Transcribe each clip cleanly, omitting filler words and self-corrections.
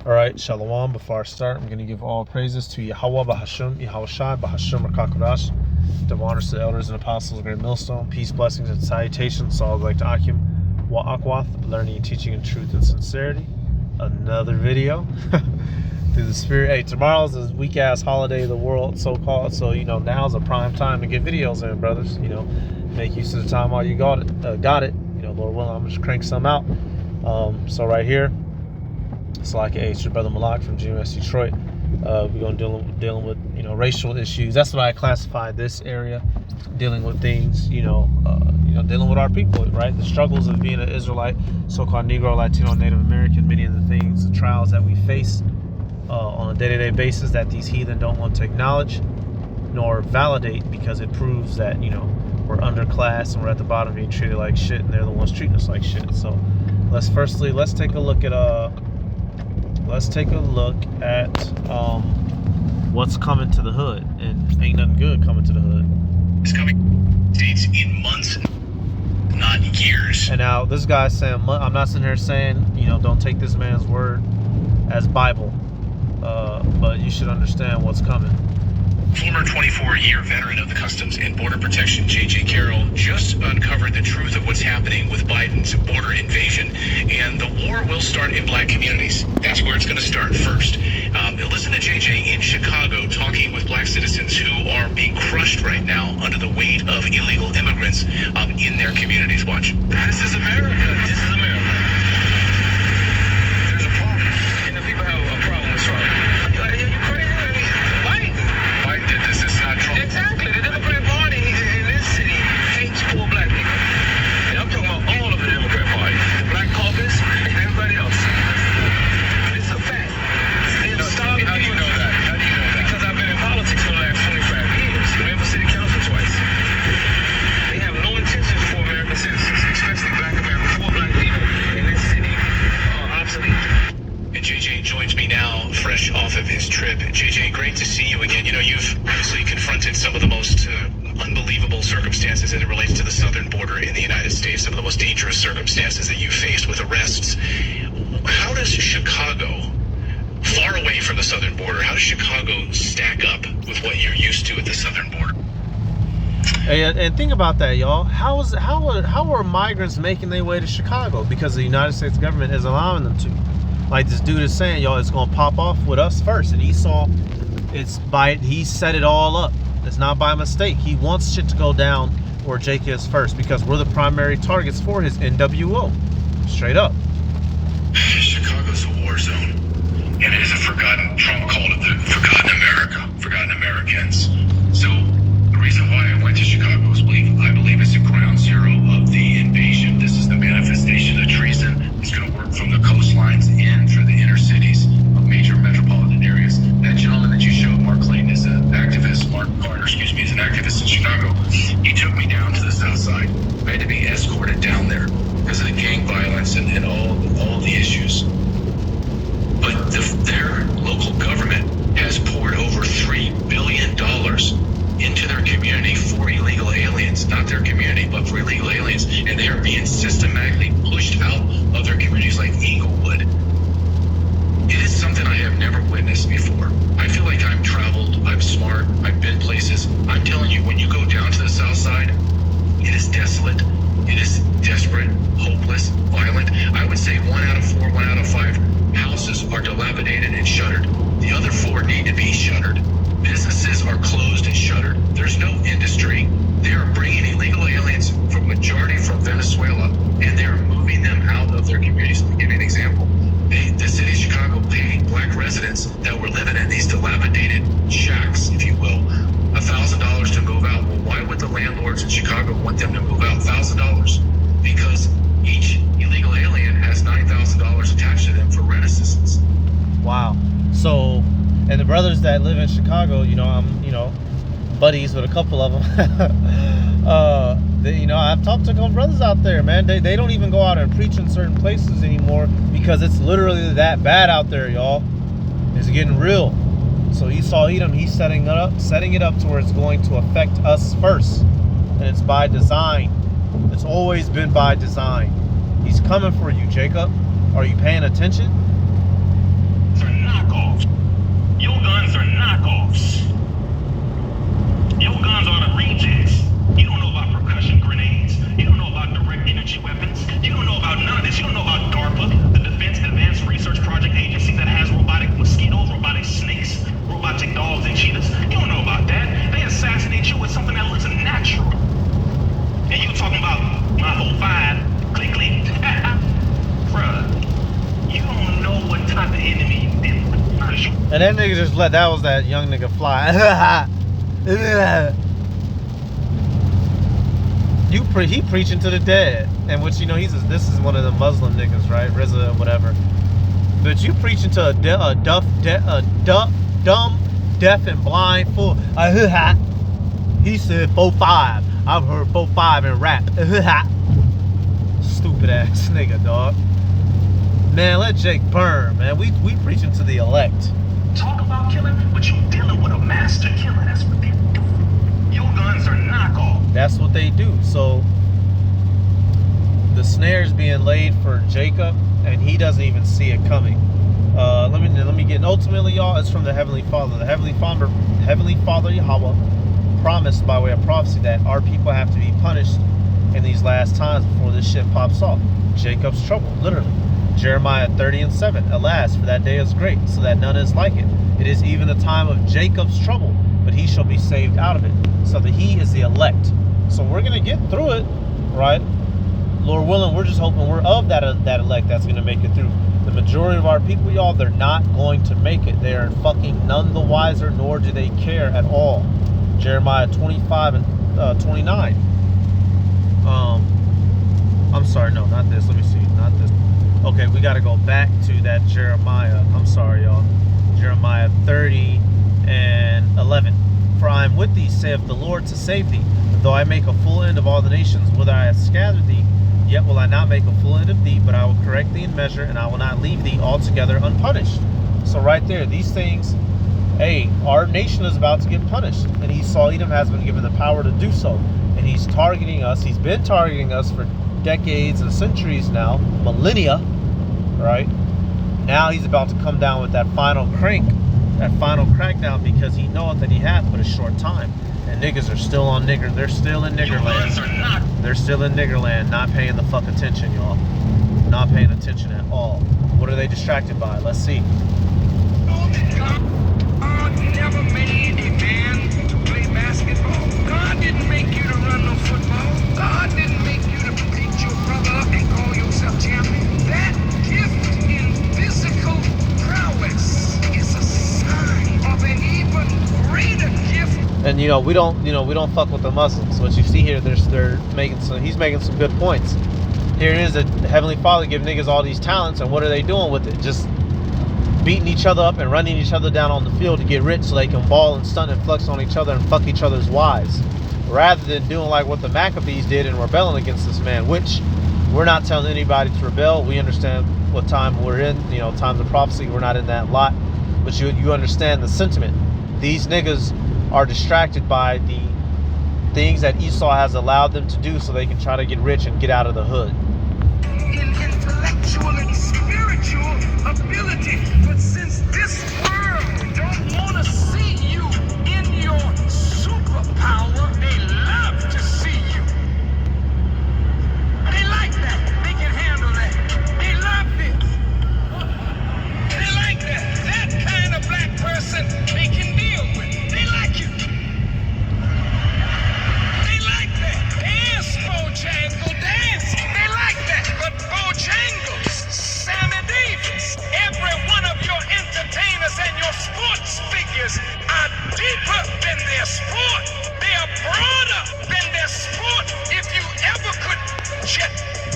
All right, Shalom. Before I start, I'm going to give all praises to Yahweh, Bahasham, Yahweh Shai, Bahasham, Rakakodash. Give honors to the elders and apostles of Great Millstone. Peace, blessings, and salutations. So I'd like to Akim, Wa'akwath, learning and teaching in truth and sincerity. Another video through the spirit. Hey, tomorrow's a weak-ass holiday of the world, so-called. So, now's a prime time to get videos in, brothers. Make use of the time while you got it. Lord willing, I'm just crank some out. So right here, it's like it's your brother Malak from GMS Detroit. We're going to dealing with racial issues. That's what I classify this area, dealing with things, dealing with our people, right? The struggles of being an Israelite, so-called Negro, Latino, Native American, many of the things, the trials that we face on a day-to-day basis that these heathen don't want to acknowledge nor validate, because it proves that we're underclass and we're at the bottom being treated like shit, and they're the ones treating us like shit. So let's take a look at what's coming to the hood, and ain't nothing good coming to the hood. It's coming states in months, not years. And now this guy's saying, I'm not sitting here saying, don't take this man's word as Bible, but you should understand what's coming. Former 24-year veteran of the Customs and Border Protection, J.J. Carroll, just uncovered the truth of what's happening with Biden's border invasion, and the war will start in black communities. That's where it's going to start first. Listen to J.J. in Chicago talking with black citizens who are being crushed right now under the weight of illegal immigrants in their communities. Watch. This is America. This is America. There's a problem, and the people have a problem with Trump. Are you crazy? Biden did this. It's not Trump. Exactly. The Democrat Party in this city hates poor black people. And I'm talking about all of the Democrat Party. The Black Caucus and everybody else. It's a fact. How do you know that? Because I've been in politics for the last 25 years. I've been for city council twice. They have no intentions for American citizens, especially black Americans. Poor black people in this city are obsolete. And JJ joins me now, fresh off of his trip. JJ, great to see you again. You've obviously confronted some of the most unbelievable circumstances as it relates to the southern border in the United States, some of the most dangerous circumstances that you faced with arrests. How does Chicago, far away from the southern border, how does Chicago stack up with what you're used to at the southern border? Hey, and think about that, y'all. How are migrants making their way to Chicago? Because the United States government is allowing them to. Like this dude is saying, y'all, it's gonna pop off with us first, and he set it all up. It's not by mistake. He wants shit to go down where Jake is first, because we're the primary targets for his NWO. Straight up. Chicago's a war zone, and it is a forgotten. Trump called it the forgotten America, forgotten Americans. So the reason why I went to Chicago is I believe it's the ground zero of the invasion. This is the manifestation of treason. It's going to work from the coastlines in through the inner cities of major metropolitan areas. That gentleman that you showed, Mark Clayton, is an activist. Mark Carter, is an activist in Chicago. He took me down to the south side. I had to be escorted down there because of the gang violence and all the issues. But their local government has poured over $3 billion into their community for illegal aliens. Not their community, but for illegal aliens. And they are being systematically pushed out of their communities like Inglewood. It is something I have never witnessed before. I feel like I'm traveled, I'm smart, I've been places. I'm telling you, when you go down to the south side, it is desolate, it is desperate, hopeless, violent. I would say 1 out of 4, 1 out of 5 houses are dilapidated and shuttered. The other 4 need to be shuttered. Businesses are closed and shuttered. There's no industry. They are bringing illegal aliens, majority from Venezuela, and they are moving them out of their communities. I'll give you an example. The city of Chicago paid black residents that were living in these dilapidated shacks, if you will, $1,000 to move out. Well, why would the landlords in Chicago want them to move out $1,000? Because each illegal alien has $9,000 attached to them for rent assistance. Wow. So, and the brothers that live in Chicago, I'm, buddies with a couple of them. I've talked to a couple brothers out there, man. They don't even go out and preach in certain places anymore because it's literally that bad out there, y'all. It's getting real. So Esau Edom, he's setting it up to where it's going to affect us first, and it's by design. It's always been by design. He's coming for you, Jacob. Are you paying attention? Your guns are knockoffs. Your guns are the rejects. You don't know about percussion grenades. You don't know about direct energy weapons. You don't know about none of this. You don't know about DARPA, the Defense Advanced Research Project Agency that has robotic mosquitoes, robotic snakes, robotic dogs and cheetahs. You don't know about that. They assassinate you with something that looks natural. And you talking about my whole vibe, click, click. Bruh, you don't know what type of enemy you did. And that nigga just let that young nigga fly. He preaching to the dead, and which this is one of the Muslim niggas, right? Reza, whatever. But you preaching to a dumb, deaf, and blind fool. He said 4-5. I've heard 4-5 in rap. Stupid ass nigga, dog. Man, let Jake burn, man. We preaching to the elect. Talk about killing, but you dealing with a master killer. That's what they do. Your guns are knockoff. That's what they do. So the snare's being laid for Jacob, and he doesn't even see it coming. Let me get. Ultimately, y'all, it's from the Heavenly Father. The Heavenly Father Yahweh promised by way of prophecy that our people have to be punished in these last times before this shit pops off. Jacob's trouble, literally. Jeremiah 30:7. Alas, for that day is great, so that none is like it. It is even the time of Jacob's trouble, but he shall be saved out of it. So that he is the elect. So we're gonna get through it, right? Lord willing, we're just hoping we're of that elect that's gonna make it through. The majority of our people, y'all, they're not going to make it. They are fucking none the wiser, nor do they care at all. Jeremiah 25:29. I'm sorry, no, not this. Let me see, not this. Okay, we got to go back to that Jeremiah. I'm sorry, y'all. Jeremiah 30:11. For I am with thee, saith the Lord, to save thee. Though I make a full end of all the nations, whither I have scattered thee, yet will I not make a full end of thee, but I will correct thee in measure, and I will not leave thee altogether unpunished. So right there, these things, hey, our nation is about to get punished. And Esau Edom has been given the power to do so. And he's targeting us. He's been targeting us for decades and centuries now, millennia, right? Now he's about to come down with that final crackdown, because he knoweth that he hath but a short time. And niggas are still on nigger. They're still in nigger land. They're still in nigger land, not paying the fuck attention, y'all. Not paying attention at all. What are they distracted by? Let's see. God never made a man to play basketball. God didn't make you to run no football. God didn't make you to beat your brother up and call yourself champion. That gift in physical prowess is a sign of an even greater gift. And we don't fuck with the Muslims. What you see here, he's making some good points. Here it is, the Heavenly Father giving niggas all these talents, and what are they doing with it? Just beating each other up and running each other down on the field to get rich so they can ball and stunt and flex on each other and fuck each other's wives, rather than doing like what the Maccabees did and rebelling against this man, which we're not telling anybody to rebel. We understand what time we're in, times of prophecy. We're not in that lot, but you understand the sentiment. These niggas are distracted by the things that Esau has allowed them to do so they can try to get rich and get out of the hood. In intellectual and spiritual ability, but since this world don't want to see you in your superpower, they love to see you. They like that. They can handle that. They love it. They like that. That kind of black person they can deal with. They like you. They like that. Dance, Bojangle, dance. They like that. But Bojangles, Sammy Davis, every one of your entertainers and your sports figures are deeper than their sport. They are broader than their sport. If you ever could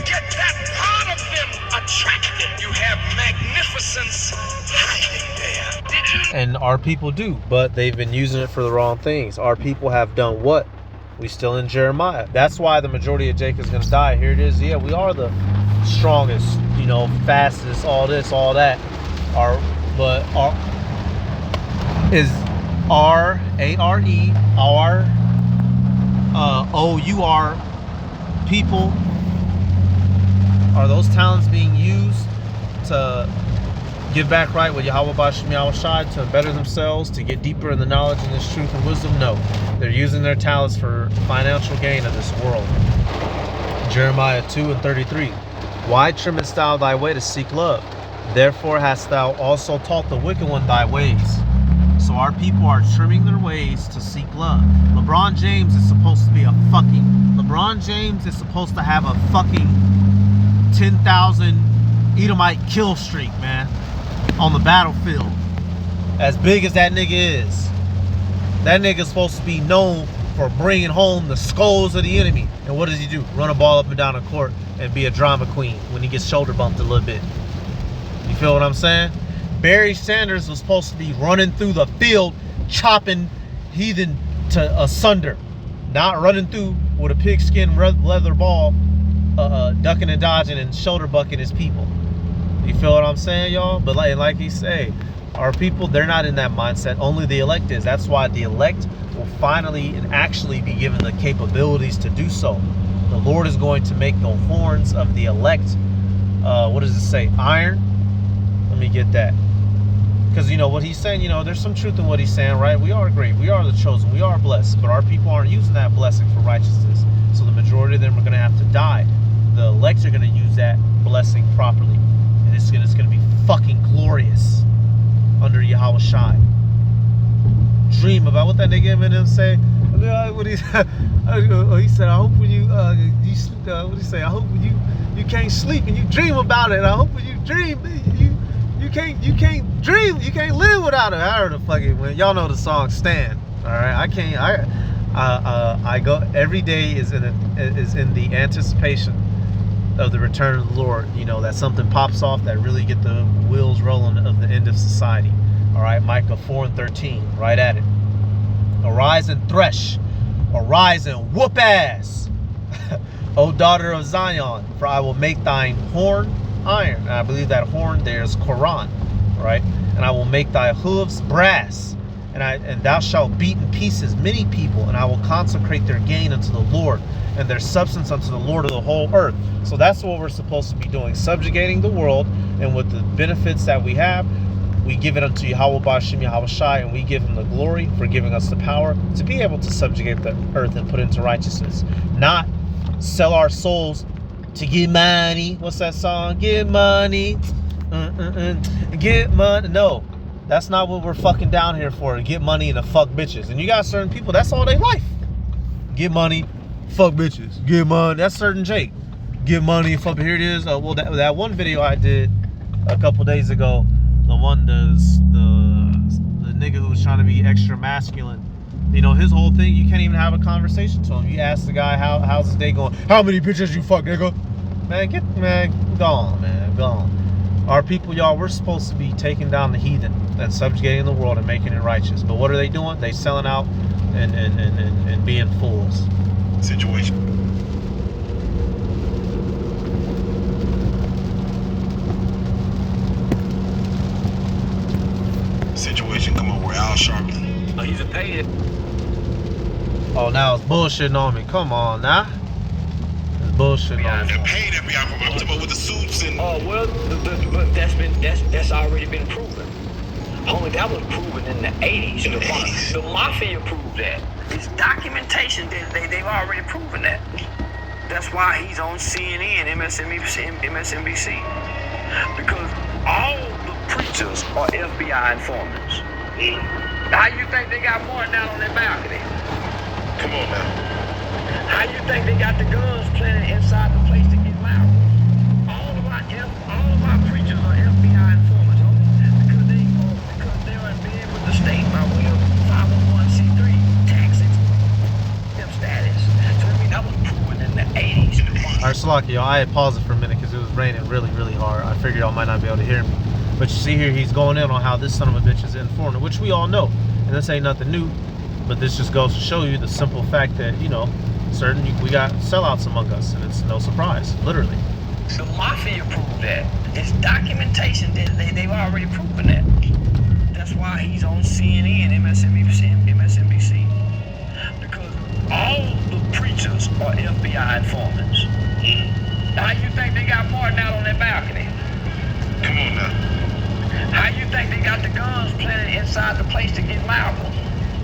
get that part of them attracted, you have magnificence hiding there. Did you? And our people do, but they've been using it for the wrong things. Our people have done what? We still in Jeremiah. That's why the majority of Jacob's gonna die. Here it is. Yeah, we are the strongest, fastest, all this, all that. Our is R A R E our O-U-R people. Are those talents being used to give back right with Yahweh Bashim Yahushai to better themselves, to get deeper in the knowledge and this truth and wisdom? No. They're using their talents for financial gain of this world. Jeremiah 2:33. Why trimmest thou thy way to seek love? Therefore hast thou also taught the wicked one thy ways. So our people are trimming their ways to seek love. LeBron James is supposed to be a fucking... LeBron James is supposed to have a fucking 10,000 Edomite kill streak, man, on the battlefield. As big as that nigga is. That nigga's supposed to be known for bringing home the skulls of the enemy. And what does he do? Run a ball up and down the court and be a drama queen when he gets shoulder bumped a little bit. You feel what I'm saying? Barry Sanders was supposed to be running through the field, chopping heathen to asunder. Not running through with a pigskin leather ball, ducking and dodging and shoulder bucking his people. You feel what I'm saying, y'all? But like he say, our people, they're not in that mindset. Only the elect is. That's why the elect will finally and actually be given the capabilities to do so. The Lord is going to make the horns of the elect, what does it say? Iron? Let me get that. Because, you know, what he's saying, you know, there's some truth in what he's saying, right? We are great. We are the chosen. We are blessed. But our people aren't using that blessing for righteousness. So the majority of them are going to have to die. The elect are going to use that blessing properly. And it's going to be fucking glorious under Yahweh Shai. Dream about what that nigga Eminem say. What he said, I hope when you what do you say? I hope when you can't sleep and you dream about it. I hope when you dream you can't dream, you can't live without it. I heard a fucking, y'all know the song Stand. All right, I go every day is in the anticipation of the return of the Lord. You know, that something pops off that really get the wheels rolling of the end of society. All right, Micah 4:13, right at it. Arise and thresh, arise and whoop ass, O daughter of Zion, for I will make thine horn iron. And I believe that horn there is Quran, right? And I will make thy hooves brass, and thou shalt beat in pieces many people, and I will consecrate their gain unto the Lord, and their substance unto the Lord of the whole earth. So that's what we're supposed to be doing, subjugating the world, and with the benefits that we have, we give it unto Yahweh Bashim Yahushai, and we give him the glory for giving us the power to be able to subjugate the earth and put it into righteousness. Not sell our souls to get money. What's that song? Get money. Get money. No, that's not what we're fucking down here for. To get money and to fuck bitches. And you got certain people, that's all they life. Get money, fuck bitches. Get money. That's certain Jake. Get money, fuck. Here it is. Well, that one video I did a couple days ago, the one the nigga who was trying to be extra masculine. You know, his whole thing, you can't even have a conversation to him. You ask the guy, how's his day going? How many bitches you fuck, nigga? Man, gone, man, gone. Our people, y'all, we're supposed to be taking down the heathen and subjugating the world and making it righteous. But what are they doing? They selling out and being fools. Situation. Come on, we're Al Sharpton. Oh, he's a paid. Oh, now it's bullshitting on me. Come on, now. It's bullshitting on me. They're paid FBI. I'm talking about with the suits and. Oh well, but that's already been proven. Homie, that was proven in the 80s. In the 80s. The mafia proved that. It's documentation. They've already proven that. That's why he's on CNN, MSNBC, because all the preachers are FBI informants. How you think they got more than that on their balcony? Come on now. How you think they got the guns planted inside the place to get married? All of our preachers are FBI informants, homie, because they are being with the state by way of 501c3 taxes, them status. So I mean that was proven in the 80s. Alright, Salaki, y'all, I had paused it for a minute because it was raining really, really hard. I figured y'all might not be able to hear me. But you see here, he's going in on how this son of a bitch is informed, which we all know. And this ain't nothing new. But this just goes to show you the simple fact that, you know, we got sellouts among us. And it's no surprise, literally. The mafia proved that. It's documentation that they've already proven that. That's why he's on CNN, MSNBC. Because all the preachers are FBI informants. How you think they got more than that on their balcony? Come on now. guns planted inside the place to get louder.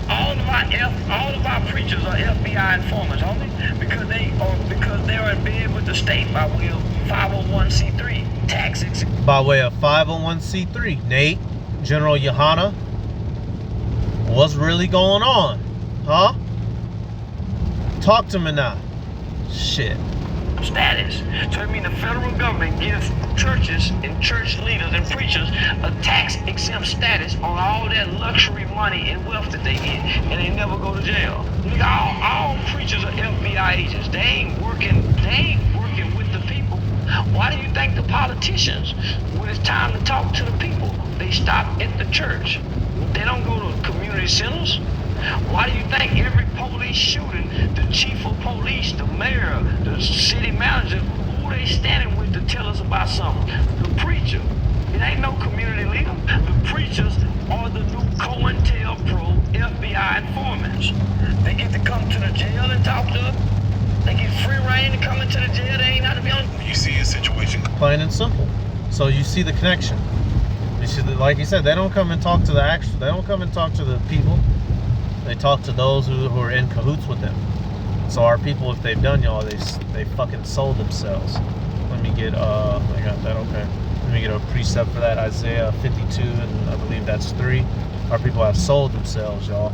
All of our preachers are FBI informants, homie, because they're in bed with the state by way of 501c3 taxes. By way of 501c3. Nate, General Yohana, what's really going on? Huh? Talk to me now. Shit. Status. So I mean the federal government gives churches and church leaders and preachers a tax-exempt status on all that luxury money and wealth that they get, and they never go to jail. Nigga, all preachers are FBI agents. They ain't working with the people. Why do you think the politicians, when it's time to talk to the people, they stop at the church? They don't go to community centers. Why do you think every police shooting, the chief of police, the mayor, the city manager, who they standing with to tell us about something? The preacher. It ain't no community leader. The preachers are the new COINTELPRO FBI informants. They get to come to the jail and talk to us. They get free reign to come into the jail. They ain't got to be on. You see a situation. Plain and simple. So you see the connection. You see, like you said, they don't come and talk to they don't come and talk to the people. They talk to those who are in cahoots with them. So our people, if they've done y'all, they fucking sold themselves. Let me get I got that, okay. Let me get a precept for that. Isaiah 52, and I believe that's 3. Our people have sold themselves, y'all.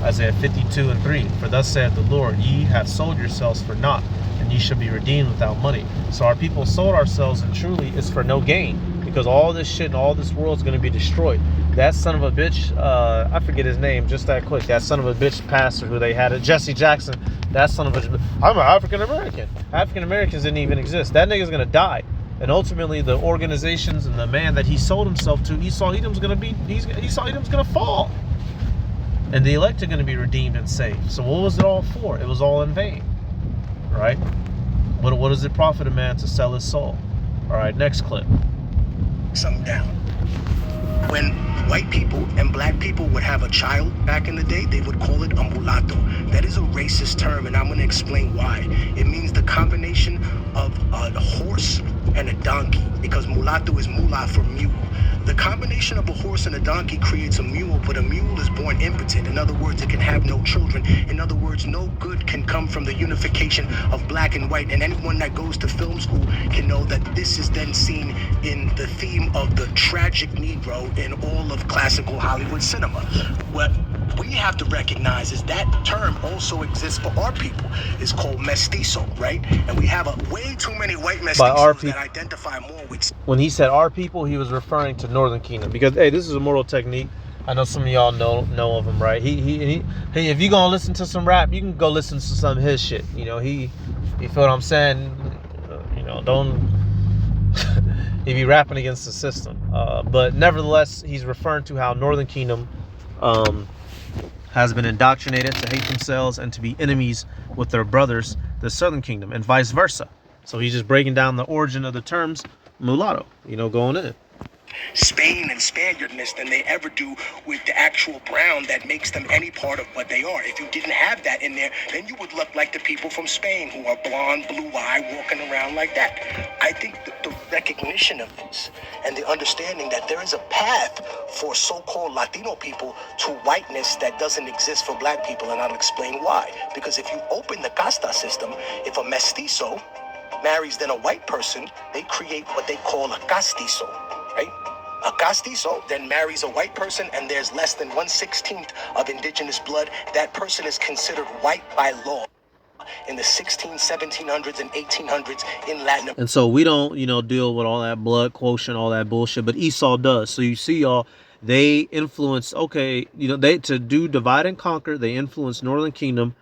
Isaiah 52 and 3. For thus saith the Lord, ye have sold yourselves for naught, and ye shall be redeemed without money. So our people sold ourselves, and truly it's for no gain. Because all this shit and all this world is going to be destroyed. That son of a bitch, I forget his name just that quick. That son of a bitch pastor who they had, Jesse Jackson. That son of a bitch. I'm an African American. African Americans didn't even exist. That nigga's going to die. And ultimately, the organizations and the man that he sold himself to, Esau Edom's going to fall. And the elect are going to be redeemed and saved. So what was it all for? It was all in vain. Right? What does it profit a man to sell his soul? All right, next clip. Something down. When white people and black people would have a child back in the day, they would call it a mulatto. That is a racist term, and I'm going to explain why. It means the combination of a horse and a donkey, because mulatto is mula for mule. The combination of a horse and a donkey creates a mule, but a mule is born impotent. In other words, it can have no children. In other words, no good can come from the unification of black and white. And anyone that goes to film school can know that this is then seen in the theme of the tragic Negro in all of classical Hollywood cinema. What we have to recognize is that term also exists for our people. It's called mestizo, right? And we have way too many white mestizos that identify more with. When he said our people, he was referring to Northern Kingdom, because hey, this is a Mortal Technique. I know some of y'all know of him, right? Hey, if you gonna listen to some rap, you can go listen to some of his shit. You know, you feel what I'm saying? You know, don't he be rapping against the system. But nevertheless, he's referring to how Northern Kingdom has been indoctrinated to hate themselves and to be enemies with their brothers, the Southern Kingdom, and vice versa. So he's just breaking down the origin of the terms mulatto, going in. Spain and Spaniardness than they ever do with the actual brown that makes them any part of what they are. If you didn't have that in there, then you would look like the people from Spain who are blonde, blue-eyed, walking around like that. I think the recognition of this and the understanding that there is a path for so-called Latino people to whiteness that doesn't exist for black people, and I'll explain why. Because if you open the casta system, if a mestizo marries then a white person, they create what they call a castizo, right? A castizo then marries a white person, and there's less than 1/16 of indigenous blood. That person is considered white by law in the 1700s and 1800s in Latin America. And so we don't, deal with all that blood quotient, all that bullshit, but Esau does. So you see, y'all, they influence, they to do divide and conquer, they influence Northern Kingdom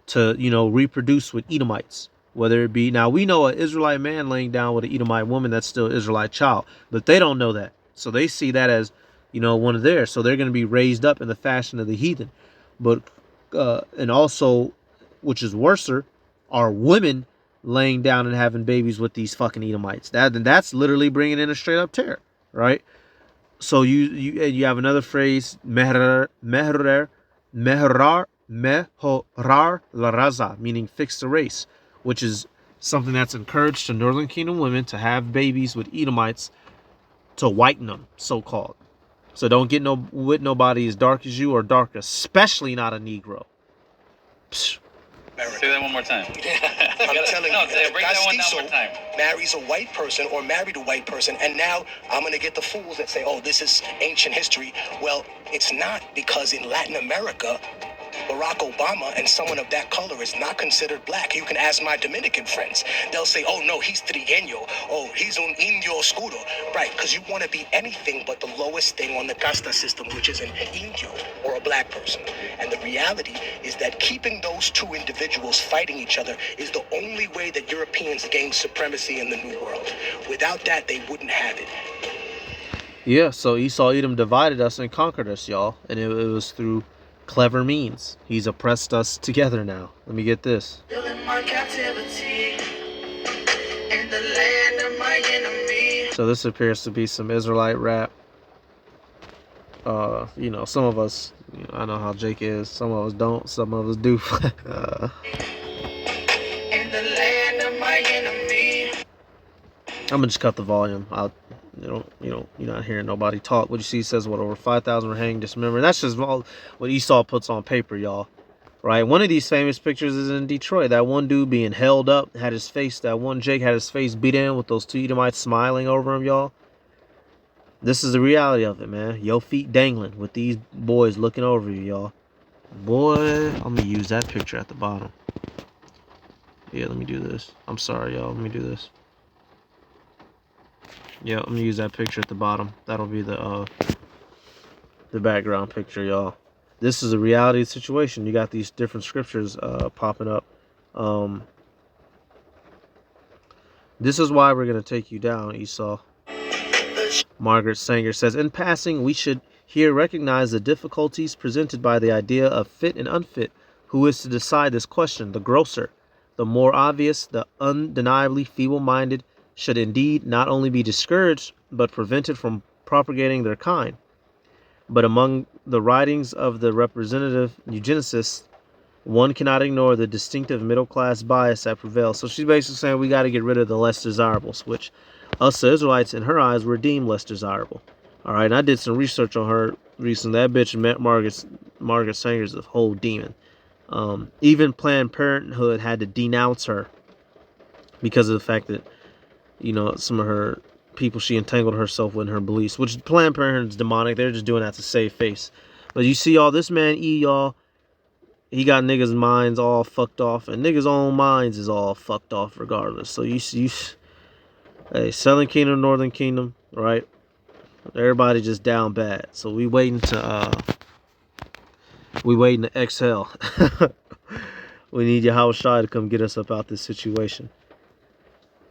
to, reproduce with Edomites. Whether it be, now we know an Israelite man laying down with an Edomite woman, that's still an Israelite child, but they don't know that. So they see that as, one of theirs. So they're going to be raised up in the fashion of the heathen. But, and also, which is worser, are women laying down and having babies with these fucking Edomites. That's literally bringing in a straight up terror, right? So you have another phrase, mehrar la raza, meaning fix the race, which is something that's encouraged to Northern Kingdom women to have babies with Edomites to whiten them, so-called. So don't get with nobody as dark as you or darker, especially not a Negro. Psh. Say that one more time. I'm telling No, you, break that one down Castizo one time. marries a white person or married a white person, and now I'm going to get the fools that say, oh, this is ancient history. Well, it's not, because in Latin America, Barack Obama and someone of that color is not considered black. You can ask my Dominican friends. They'll say, oh, no, he's trigueño. Oh, he's un indio oscuro. Right, because you want to be anything but the lowest thing on the casta system, which is an indio or a black person. And the reality is that keeping those two individuals fighting each other is the only way that Europeans gain supremacy in the New World. Without that, they wouldn't have it. Yeah, so Esau Edom divided us and conquered us, y'all. And it was through clever means. He's oppressed us together now. Let me get this. Still in my captivity, in the land of my enemy. So this appears to be some Israelite rap. You know, some of us, you know, I know how Jake is. Some of us don't. Some of us do. In the land of my enemy. I'm gonna just cut the volume out. You're not hearing nobody talk. What you see says what, over 5,000 were hanged, dismembered. That's just all what Esau puts on paper, y'all. Right? One of these famous pictures is in Detroit. That one dude being held up had his face. That one Jake had his face beat in with those two Edomites smiling over him, y'all. This is the reality of it, man. Your feet dangling with these boys looking over you, y'all. Boy, I'm gonna use that picture at the bottom. Yeah, let me do this. I'm sorry, y'all. Let me do this. Yeah, I'm gonna use that picture at the bottom. That'll be the background picture, y'all. This is a reality situation. You got these different scriptures popping up. This is why we're gonna take you down, Esau. Margaret Sanger says, in passing, we should here recognize the difficulties presented by the idea of fit and unfit. Who is to decide this question? The grocer, the more obvious, the undeniably feeble-minded, should indeed not only be discouraged, but prevented from propagating their kind. But among the writings of the representative eugenicists, one cannot ignore the distinctive middle-class bias that prevails. So she's basically saying we got to get rid of the less desirables, which us Israelites, in her eyes, were deemed less desirable. All right, and I did some research on her recently. That bitch, Margaret Sanger's a whole demon. Even Planned Parenthood had to denounce her because of the fact that, you know, some of her people she entangled herself with in her beliefs, which Planned Parenthood's demonic. They're just doing that to save face. But you see, y'all, this man y'all, he got niggas' minds all fucked off, and niggas' own minds is all fucked off regardless. So you hey, Southern Kingdom, Northern Kingdom, right? Everybody just down bad. So we waiting to exhale. We need Yahweh Shai to come get us up out this situation.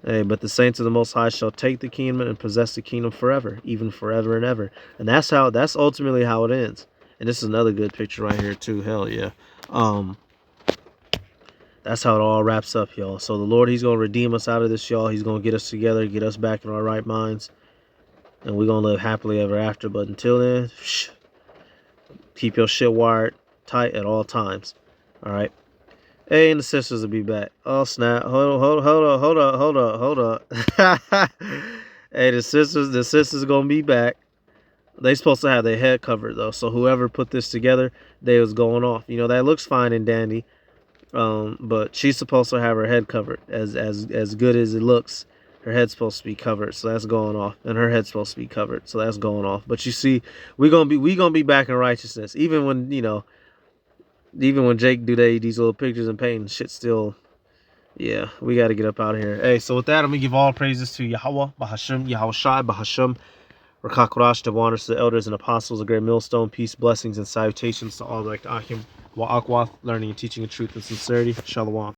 Hey, but the saints of the Most High shall take the kingdom and possess the kingdom forever, even forever and ever. And that's ultimately how it ends. And this is another good picture right here too. Hell yeah. That's how it all wraps up, y'all. So the Lord, he's going to redeem us out of this, y'all. He's going to get us together, get us back in our right minds. And we're going to live happily ever after. But until then, keep your shit wired tight at all times. All right. Hey, and the sisters will be back. Oh, snap. Hold up. Hey, the sisters going to be back. They supposed to have their head covered, though. So whoever put this together, they was going off. You know, that looks fine and dandy. But she's supposed to have her head covered. As good as it looks, her head's supposed to be covered, so that's going off. And her head's supposed to be covered, so that's going off. But you see, we gonna be back in righteousness. Even when, you know, even when Jake do these little pictures and paintings, shit still, yeah, we got to get up out of here. Hey, so with that, I'm gonna give all praises to Yahweh, Bahasham, Yahweh Shai, Bahasham, Rakakurash, the honors to the elders and apostles, a great millstone, peace, blessings, and salutations to all like Achim, Wa'akwath, learning and teaching in truth and sincerity. Shalom.